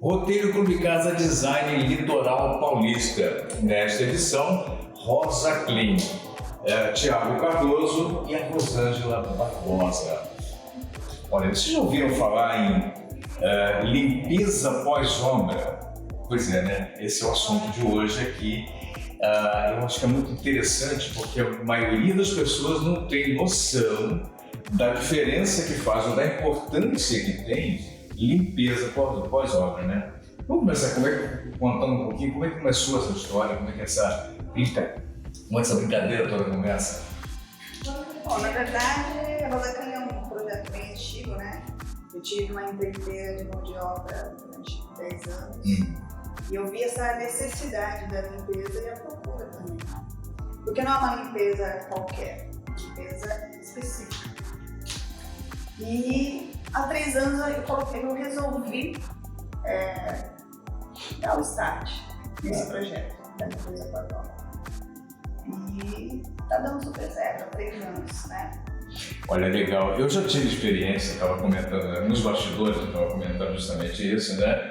Roteiro Clube Casa Design Litoral Paulista. Nesta edição, Rosa Klein, Tiago Cardoso e a Rosângela Barbosa. Olha, vocês já ouviram falar em limpeza pós-obra? Pois é, né? Esse é o assunto de hoje aqui. Eu acho que é muito interessante porque a maioria das pessoas não tem noção da diferença que faz ou da importância que tem limpeza pós-obra, né? Vamos começar contando um pouquinho como é que começou essa história, como é que essa brincadeira toda começa? Bom, na verdade, a Rosa Klein é um projeto bem antigo, né? Eu tive uma empreiteira de mão de obra durante 10 anos e eu vi essa necessidade da limpeza e a procura também. Porque não é uma limpeza qualquer, é uma limpeza específica. E há 3 anos eu resolvi dar o start nesse projeto da limpeza pós-obra. E está dando super certo há 3 anos, né? Olha, legal. Eu já tive experiência, estava comentando, nos bastidores eu estava comentando justamente isso, né?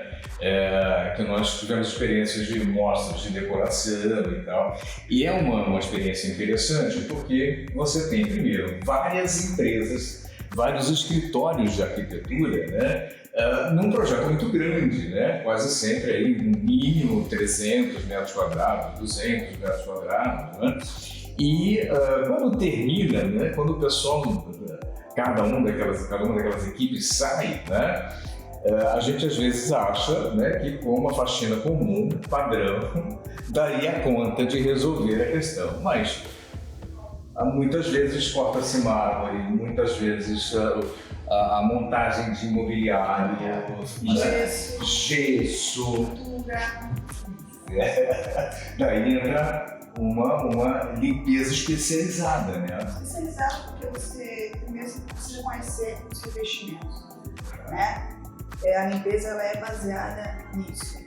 Que nós tivemos experiências de mostras de decoração e tal. E é uma experiência interessante porque você tem, primeiro, várias empresas, vários escritórios de arquitetura, né? Num projeto muito grande, né? Quase sempre aí, no mínimo 300 metros quadrados, 200 metros quadrados, né? E quando termina, né? Quando o pessoal, cada uma daquelas equipes sai, né? A gente às vezes acha, né, que com uma faxina comum, padrão, daria conta de resolver a questão, mas muitas vezes corta-se mármore, muitas vezes a montagem de imobiliário, gesso. Daí entra uma limpeza especializada, né? Especializada porque você primeiro precisa conhecer os revestimentos, né? A limpeza ela é baseada nisso.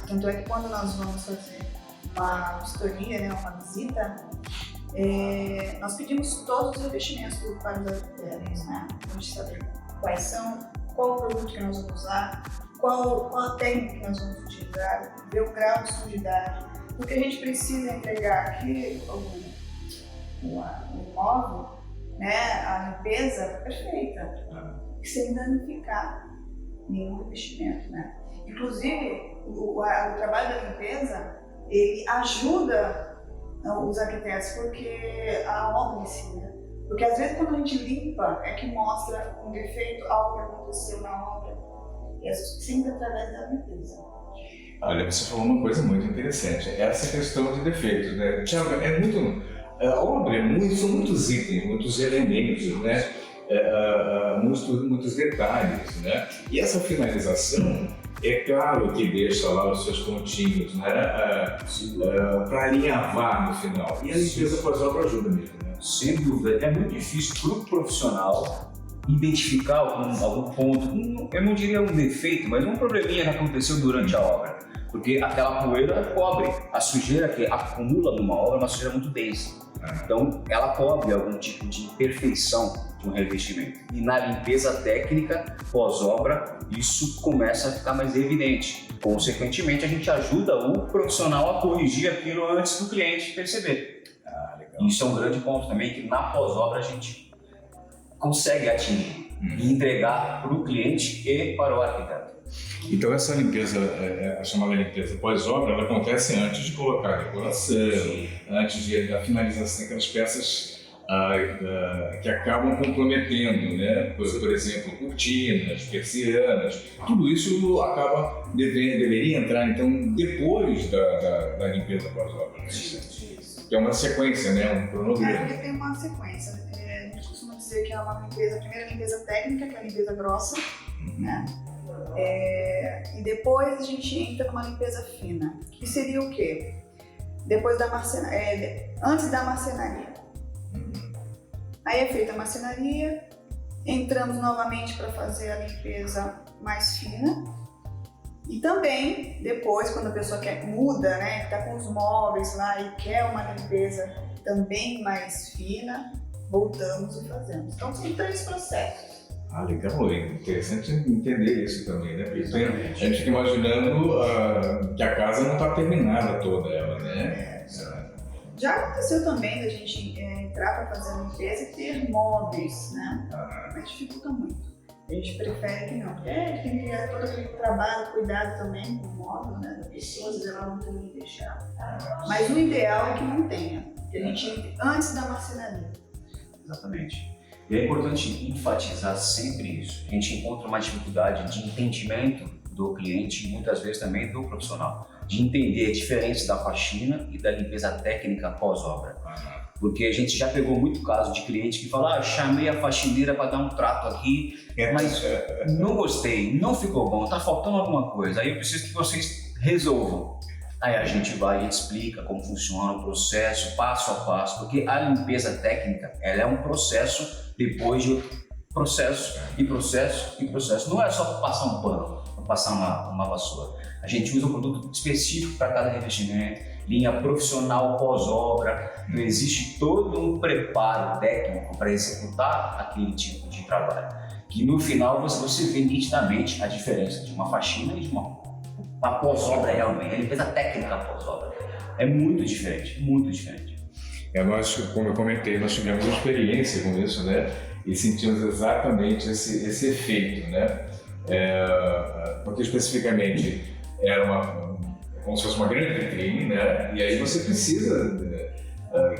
Tanto é que quando nós vamos fazer uma vistoria, né, uma visita, nós pedimos todos os revestimentos para os arquitetos, né? Para a gente saber quais são, qual o produto que nós vamos usar, qual a técnica que nós vamos utilizar, ver o grau de sujidade, porque a gente precisa entregar aqui o móvel, né, a limpeza perfeita, sem danificar nenhum revestimento, né? Inclusive, o trabalho da limpeza, ele ajuda os arquitetos, porque a obra em si, né? Porque às vezes quando a gente limpa, é que mostra um defeito, algo que aconteceu na obra, e é sempre através da limpeza. Olha, você falou uma coisa muito interessante, essa questão de defeitos, né? Tiago, a obra são muitos itens, muitos elementos, né? Muitos detalhes, né? E essa finalização, é claro que deixa lá os seus pontinhos, né? Para alinhavar no final. E a limpeza pós-obra ajuda mesmo, né? Sem dúvida, é muito difícil para o profissional identificar algum ponto, eu não diria um defeito, mas um probleminha que aconteceu durante a obra. Porque aquela poeira cobre, a sujeira que acumula numa obra é uma sujeira muito densa. Então, ela cobre algum tipo de imperfeição de um revestimento. E na limpeza técnica, pós-obra, isso começa a ficar mais evidente. Consequentemente, a gente ajuda o profissional a corrigir aquilo antes do cliente perceber. Legal. Isso é um grande ponto também, que na pós-obra a gente consegue atingir e entregar para o cliente e para o arquiteto. Então essa limpeza, a chamada limpeza pós-obra, ela acontece antes de colocar a decoração, antes da finalização daquelas peças que acabam comprometendo, né? Por exemplo, cortinas, persianas, tudo isso deveria entrar então depois da limpeza pós-obra, né? Isso. Que é uma sequência, né? Um cronograma. Porque tem uma sequência. A gente costuma dizer que é uma limpeza, a primeira limpeza técnica, que é a limpeza grossa, né? E depois a gente entra numa limpeza fina, que seria o quê? Depois da antes da marcenaria. Aí é feita a marcenaria, entramos novamente para fazer a limpeza mais fina. E também, depois, quando a pessoa muda, né, está com os móveis lá e quer uma limpeza também mais fina, voltamos e fazemos. Então, são 3 processos. Ah, legal, é interessante entender isso também, né? Porque a gente fica imaginando que a casa não está terminada toda ela, né? Já aconteceu também da gente entrar para fazer a limpeza e ter móveis, né? Mas dificulta muito. A gente prefere que não, porque tem que criar todo aquele trabalho, cuidado também com o móvel, né? Das pessoas, ela não tem que deixar. Mas o ideal é que não tenha, que a gente antes da marcenaria. Exatamente. E é importante enfatizar sempre isso. A gente encontra uma dificuldade de entendimento do cliente e muitas vezes também do profissional, de entender a diferença da faxina e da limpeza técnica pós-obra. Porque a gente já pegou muito caso de cliente que fala, chamei a faxineira para dar um trato aqui, mas não gostei, não ficou bom, tá faltando alguma coisa, aí eu preciso que vocês resolvam. Aí a gente vai e explica como funciona o processo, passo a passo, porque a limpeza técnica, ela é um processo depois de outro processo, e processo, e processo. Não é só passar um pano, passar uma vassoura. A gente usa um produto específico para cada revestimento, linha profissional pós-obra, então existe todo um preparo técnico para executar aquele tipo de trabalho. Que no final você vê nitidamente a diferença de uma faxina e de uma pós-obra realmente, a limpeza técnica pós-obra. É muito diferente, muito diferente. Nós, como eu comentei, nós tivemos experiência com isso, né? E sentimos exatamente esse efeito, né? Porque especificamente era como se fosse uma grande vitrine, né? E aí você precisa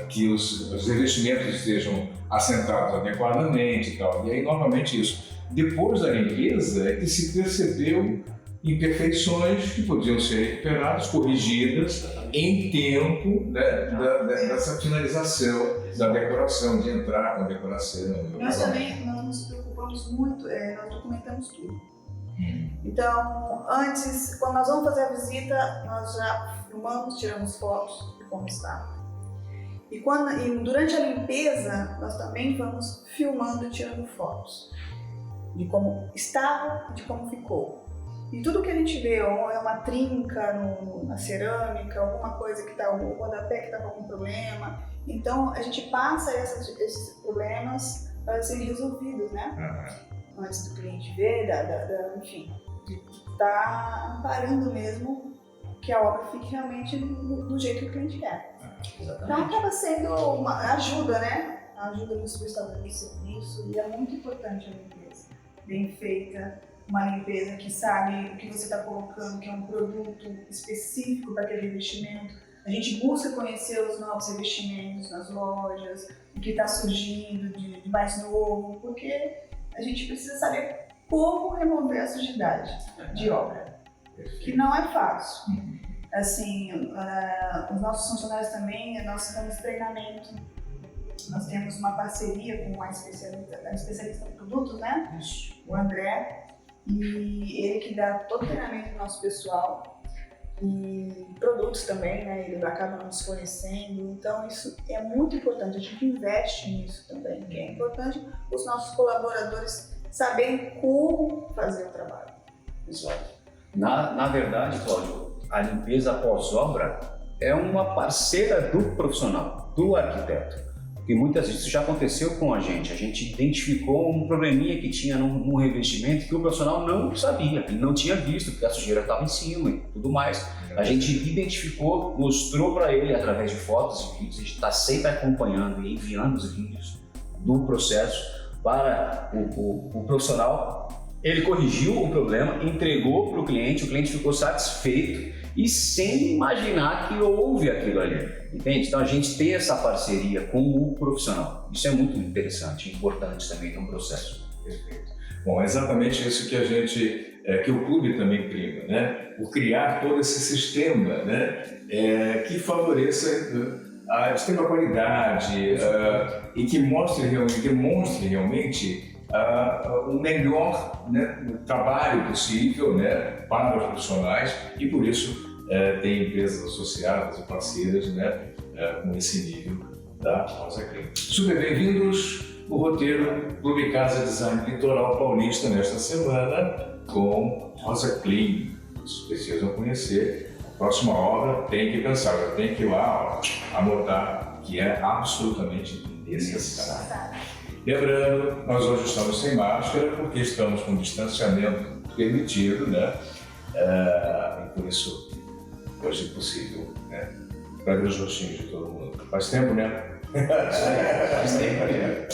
que os revestimentos estejam assentados adequadamente e tal. E aí, novamente, isso. Depois da limpeza, é que se percebeu imperfeições que podiam ser recuperadas, corrigidas em tempo, né, dessa finalização da decoração, de entrar com a decoração. Nós também nos preocupamos muito, nós documentamos tudo. Então, antes, quando nós vamos fazer a visita, nós já filmamos, tiramos fotos de como está. E durante a limpeza, nós também vamos filmando e tirando fotos de como estava e de como ficou. E tudo que a gente vê, ou é uma trinca na cerâmica, alguma coisa que está, o rodapé que está com algum problema, então a gente passa esses problemas para serem resolvidos, né? Antes do cliente ver, enfim, está amparando mesmo que a obra fique realmente do jeito que o cliente quer. Então acaba sendo uma ajuda, né? Ajuda no prestador de serviço, e é muito importante a limpeza bem feita. Uma limpeza que sabe o que você está colocando, que é um produto específico para aquele revestimento. A gente busca conhecer os novos revestimentos nas lojas, o que está surgindo de mais novo, porque a gente precisa saber como remover a sujidade de obra, que não é fácil. Assim, os nossos funcionários também, nós damos treinamento, nós temos uma parceria com a especialista em produtos, né? O André. E ele que dá todo o treinamento do nosso pessoal e produtos também, né? Ele acaba nos fornecendo, então isso é muito importante, a gente investe nisso também, que é importante os nossos colaboradores saberem como fazer o trabalho. Exato. Na verdade, Cláudio, a limpeza pós-obra é uma parceira do profissional, do arquiteto. Porque muitas vezes isso já aconteceu com a gente identificou um probleminha que tinha num revestimento que o profissional não sabia, ele não tinha visto, porque a sujeira estava em cima e tudo mais. A gente identificou, mostrou para ele através de fotos e vídeos, a gente está sempre acompanhando e enviando os vídeos do processo para o profissional. Ele corrigiu o problema, entregou para o cliente ficou satisfeito e sem imaginar que houve aquilo ali, entende? Então a gente tem essa parceria com o profissional. Isso é muito interessante, importante também no processo. Perfeito. Bom, é exatamente isso que a gente, que o clube também prima, né? Por criar todo esse sistema, né? Que favoreça a extrema qualidade e que demonstre realmente o melhor, né, trabalho possível, né, para os profissionais, e por isso tem empresas associadas e parceiras, né, com esse nível da Rosa Clean. Super bem-vindos no roteiro Clube Casa Design Litoral Paulista nesta semana com Rosa Clean. Vocês precisam conhecer. A próxima obra tem que pensar, tem que ir lá anotar que é absolutamente necessário. Lembrando, nós hoje estamos sem máscara porque estamos com distanciamento permitido, né? E por isso, hoje é possível, né? Para ver os rostinhos de todo mundo. Faz tempo, né? Faz tempo, né?